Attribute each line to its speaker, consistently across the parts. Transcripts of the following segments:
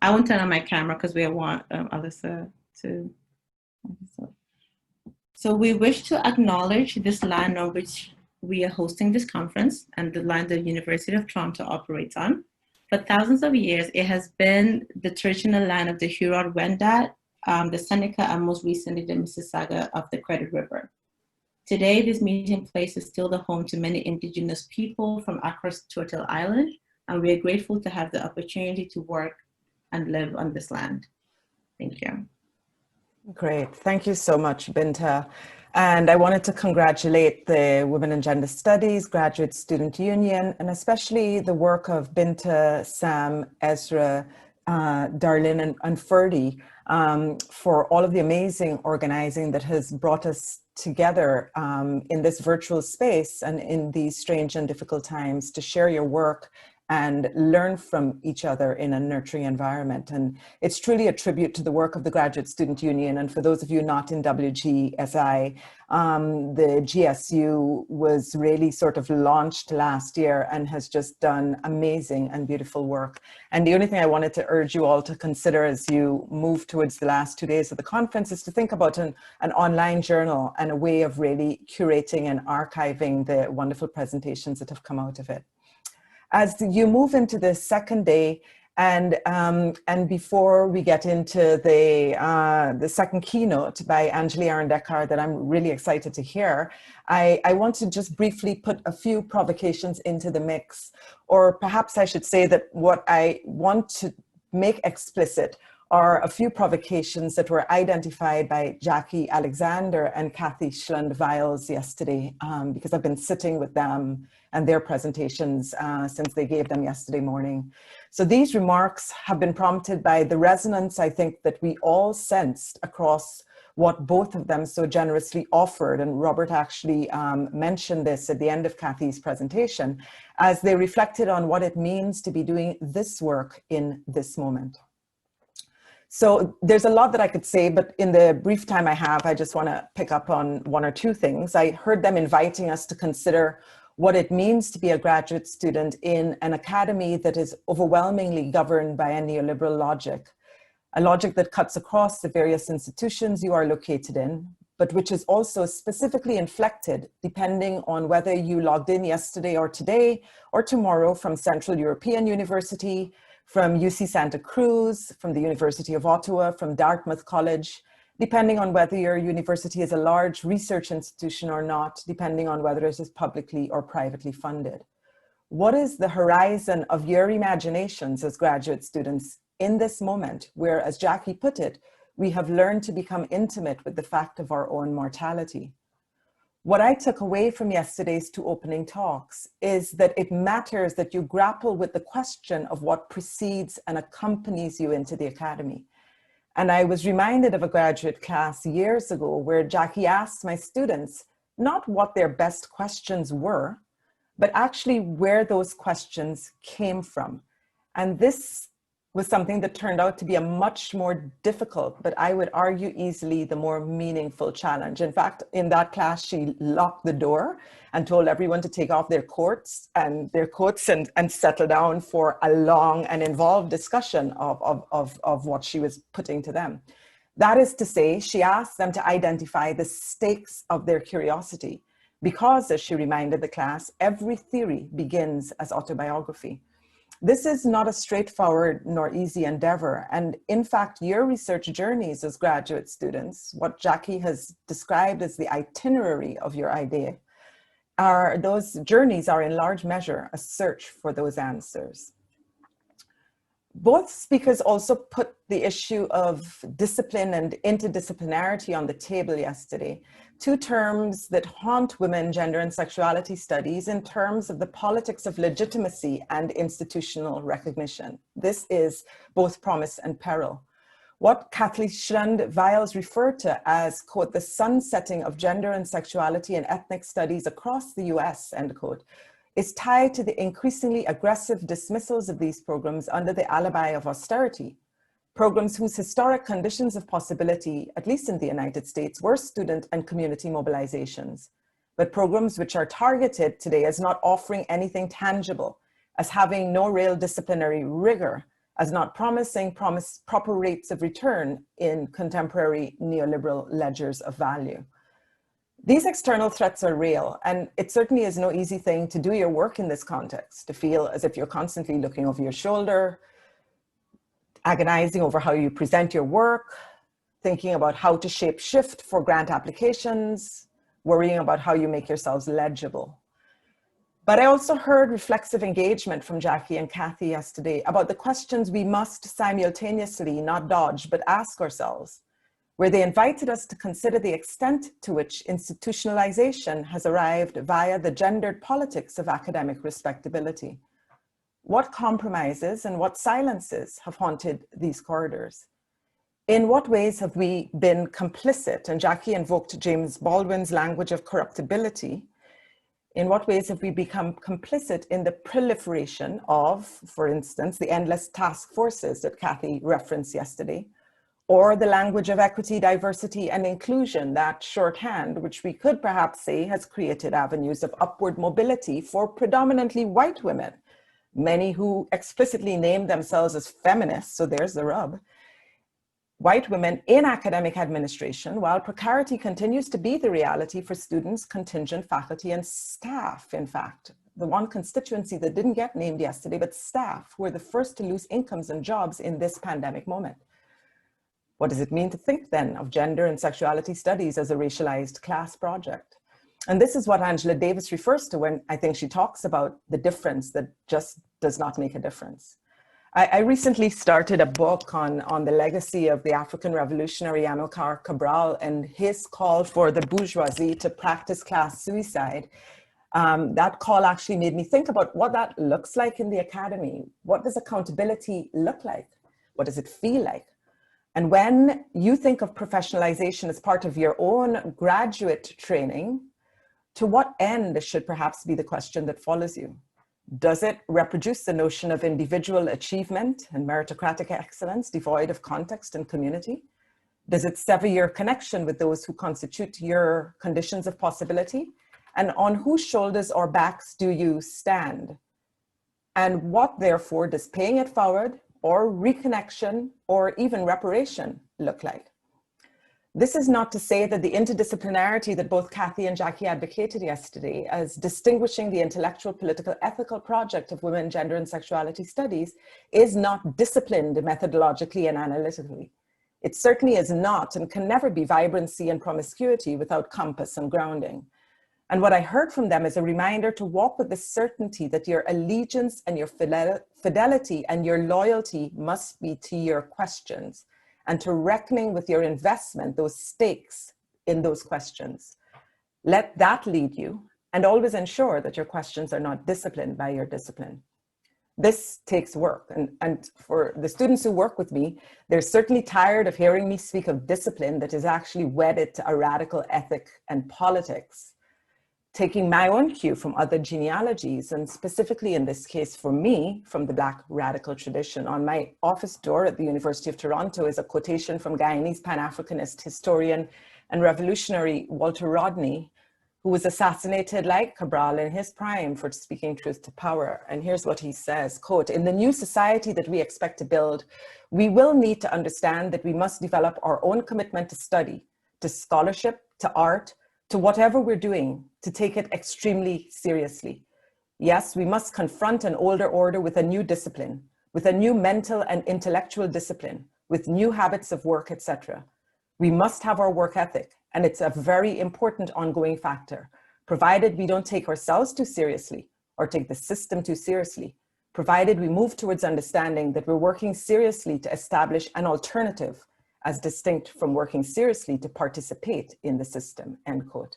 Speaker 1: I won't turn on my camera because we want Alissa to. So we wish to acknowledge this land on which we are hosting this conference and the land the University of Toronto operates on. For thousands of years, it has been the traditional land of the Huron-Wendat, the Seneca, and most recently the Mississauga of the Credit River. Today, this meeting place is still the home to many Indigenous people from across Turtle Island, and we are grateful to have the opportunity to work and live on this land. Thank you.
Speaker 2: Great, thank you so much, Binta. And I wanted to congratulate the Women and Gender Studies Graduate Student Union, and especially the work of Binta, Sam, Ezra, Darlene, and Ferdy for all of the amazing organizing that has brought us together in this virtual space and in these strange and difficult times to share your work and learn from each other in a nurturing environment. And it's truly a tribute to the work of the Graduate Student Union. And for those of you not in WGSI, the GSU was really sort of launched last year and has just done amazing and beautiful work. And the only thing I wanted to urge you all to consider as you move towards the last 2 days of the conference is to think about an online journal and a way of really curating and archiving the wonderful presentations that have come out of it. As you move into the second day, and before we get into the second keynote by Anjali Arundekar that I'm really excited to hear, I want to just briefly put a few provocations into the mix, or perhaps I should say that what I want to make explicit are a few provocations that were identified by Jackie Alexander and Kathy Schlund-Viles yesterday, because I've been sitting with them and their presentations since they gave them yesterday morning. So these remarks have been prompted by the resonance, I think, that we all sensed across what both of them so generously offered. And Robert actually mentioned this at the end of Kathy's presentation, as they reflected on what it means to be doing this work in this moment. So there's a lot that I could say, but in the brief time I have, I just want to pick up on one or two things. I heard them inviting us to consider what it means to be a graduate student in an academy that is overwhelmingly governed by a neoliberal logic, a logic that cuts across the various institutions you are located in, but which is also specifically inflected depending on whether you logged in yesterday or today or tomorrow from Central European University, from UC Santa Cruz, from the University of Ottawa, from Dartmouth College, depending on whether your university is a large research institution or not, depending on whether it is publicly or privately funded. What is the horizon of your imaginations as graduate students in this moment, where, as Jackie put it, we have learned to become intimate with the fact of our own mortality? What I took away from yesterday's two opening talks is that it matters that you grapple with the question of what precedes and accompanies you into the academy. And I was reminded of a graduate class years ago where Jackie asked my students not what their best questions were, but actually where those questions came from. And this was something that turned out to be a much more difficult, but I would argue easily the more meaningful challenge. In fact, in that class, she locked the door and told everyone to take off their coats and settle down for a long and involved discussion of what she was putting to them. That is to say, she asked them to identify the stakes of their curiosity, because, as she reminded the class, every theory begins as autobiography. This is not a straightforward nor easy endeavor. And in fact, your research journeys as graduate students, what Jackie has described as the itinerary of your idea, those journeys are in large measure a search for those answers. Both speakers also put the issue of discipline and interdisciplinarity on the table yesterday, two terms that haunt women, gender, and sexuality studies in terms of the politics of legitimacy and institutional recognition. This is both promise and peril. What Kathleen Schlund-Viles referred to as, quote, the sunsetting of gender and sexuality and ethnic studies across the US, end quote, is tied to the increasingly aggressive dismissals of these programs under the alibi of austerity. Programs whose historic conditions of possibility, at least in the United States, were student and community mobilizations, but programs which are targeted today as not offering anything tangible, as having no real disciplinary rigor, as not promising proper rates of return in contemporary neoliberal ledgers of value. These external threats are real, and it certainly is no easy thing to do your work in this context, to feel as if you're constantly looking over your shoulder, agonizing over how you present your work, thinking about how to shape shift for grant applications, worrying about how you make yourselves legible. But I also heard reflexive engagement from Jackie and Kathy yesterday about the questions we must simultaneously not dodge, but ask ourselves, where they invited us to consider the extent to which institutionalization has arrived via the gendered politics of academic respectability. What compromises and what silences have haunted these corridors? In what ways have we been complicit? And Jackie invoked James Baldwin's language of corruptibility. In what ways have we become complicit in the proliferation of, for instance, the endless task forces that Kathy referenced yesterday, or the language of equity, diversity, and inclusion, that shorthand, which we could perhaps say has created avenues of upward mobility for predominantly white women, many who explicitly name themselves as feminists, so there's the rub. White women in academic administration, while precarity continues to be the reality for students, contingent faculty, and staff, in fact. The one constituency that didn't get named yesterday, but staff, who were the first to lose incomes and jobs in this pandemic moment. What does it mean to think then of gender and sexuality studies as a racialized class project? And this is what Angela Davis refers to when I think she talks about the difference that just does not make a difference. I recently started a book on the legacy of the African revolutionary Amilcar Cabral and his call for the bourgeoisie to practice class suicide. That call actually made me think about what that looks like in the academy. What does accountability look like? What does it feel like? And when you think of professionalization as part of your own graduate training, to what end should perhaps be the question that follows you? Does it reproduce the notion of individual achievement and meritocratic excellence devoid of context and community? Does it sever your connection with those who constitute your conditions of possibility? And on whose shoulders or backs do you stand? And what, therefore, does paying it forward or reconnection or even reparation look like? This is not to say that the interdisciplinarity that both Kathy and Jackie advocated yesterday as distinguishing the intellectual, political, ethical project of women, gender, and sexuality studies is not disciplined methodologically and analytically. It certainly is not and can never be vibrancy and promiscuity without compass and grounding. And what I heard from them is a reminder to walk with the certainty that your allegiance and your fidelity and your loyalty must be to your questions, and to reckoning with your investment, those stakes in those questions. Let that lead you, and always ensure that your questions are not disciplined by your discipline. This takes work, and for the students who work with me, they're certainly tired of hearing me speak of discipline that is actually wedded to a radical ethic and politics. Taking my own cue from other genealogies, and specifically in this case for me, from the Black radical tradition. On my office door at the University of Toronto is a quotation from Guyanese Pan-Africanist historian and revolutionary Walter Rodney, who was assassinated like Cabral in his prime for speaking truth to power. And here's what he says, quote, "In the new society that we expect to build, we will need to understand that we must develop our own commitment to study, to scholarship, to art, to whatever we're doing, to take it extremely seriously. Yes, we must confront an older order with a new discipline, with a new mental and intellectual discipline, with new habits of work, etc. We must have our work ethic, and it's a very important ongoing factor, provided we don't take ourselves too seriously or take the system too seriously, provided we move towards understanding that we're working seriously to establish an alternative as distinct from working seriously to participate in the system," end quote.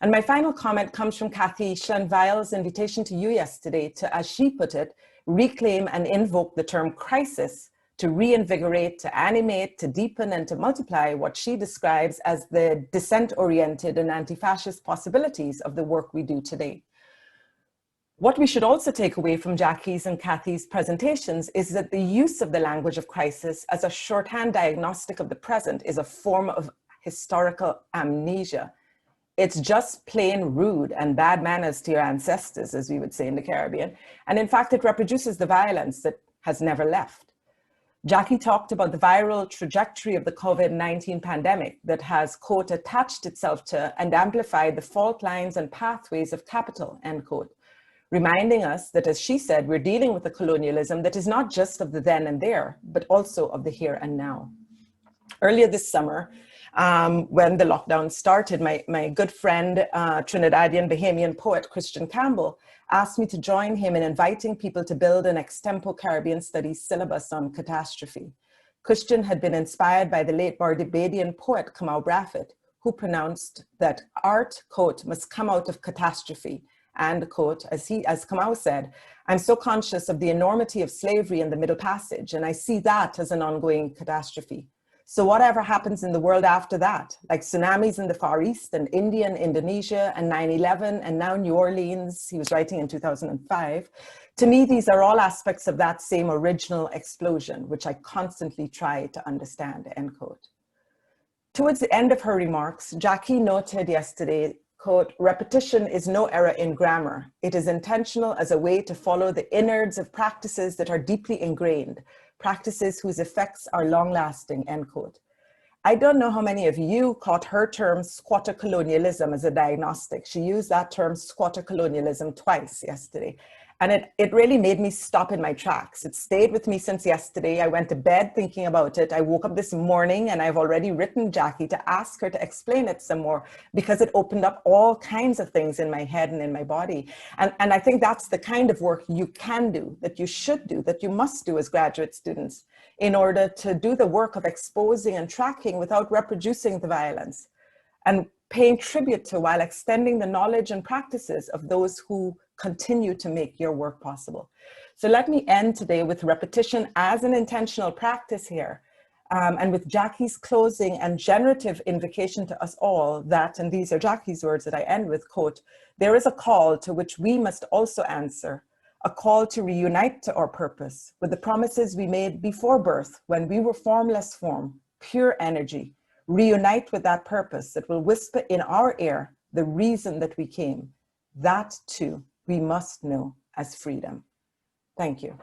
Speaker 2: And my final comment comes from Kathy Schlenweil's invitation to you yesterday to, as she put it, reclaim and invoke the term crisis to reinvigorate, to animate, to deepen, and to multiply what she describes as the dissent-oriented and anti-fascist possibilities of the work we do today. What we should also take away from Jackie's and Kathy's presentations is that the use of the language of crisis as a shorthand diagnostic of the present is a form of historical amnesia. It's just plain rude and bad manners to your ancestors, as we would say in the Caribbean. And in fact, it reproduces the violence that has never left. Jackie talked about the viral trajectory of the COVID-19 pandemic that has, quote, attached itself to and amplified the fault lines and pathways of capital, end quote, reminding us that, as she said, we're dealing with a colonialism that is not just of the then and there, but also of the here and now. Earlier this summer, when the lockdown started, my good friend, Trinidadian Bahamian poet Christian Campbell, asked me to join him in inviting people to build an extempo Caribbean studies syllabus on catastrophe. Christian had been inspired by the late Barbadian poet Kamau Braffett, who pronounced that art, quote, must come out of catastrophe. And, quote, as Kamau said, I'm so conscious of the enormity of slavery in the Middle Passage, and I see that as an ongoing catastrophe. So whatever happens in the world after that, like tsunamis in the Far East and India and Indonesia and 9/11 and now New Orleans, he was writing in 2005, to me, these are all aspects of that same original explosion, which I constantly try to understand, end quote. Towards the end of her remarks, Jackie noted yesterday, quote, repetition is no error in grammar. It is intentional as a way to follow the innards of practices that are deeply ingrained, practices whose effects are long-lasting, end quote. I don't know how many of you caught her term squatter colonialism as a diagnostic. She used that term squatter colonialism twice yesterday. And it really made me stop in my tracks. It stayed with me since yesterday. I went to bed thinking about it. I woke up this morning and I've already written Jackie to ask her to explain it some more because it opened up all kinds of things in my head and in my body. And I think that's the kind of work you can do, that you should do, that you must do as graduate students in order to do the work of exposing and tracking without reproducing the violence and paying tribute to while extending the knowledge and practices of those who continue to make your work possible. So let me end today with repetition as an intentional practice here, and with Jackie's closing and generative invocation to us all that, and these are Jackie's words that I end with, quote, there is a call to which we must also answer, a call to reunite to our purpose with the promises we made before birth when we were formless form, pure energy, reunite with that purpose that will whisper in our ear the reason that we came. That too we must know as freedom. Thank you.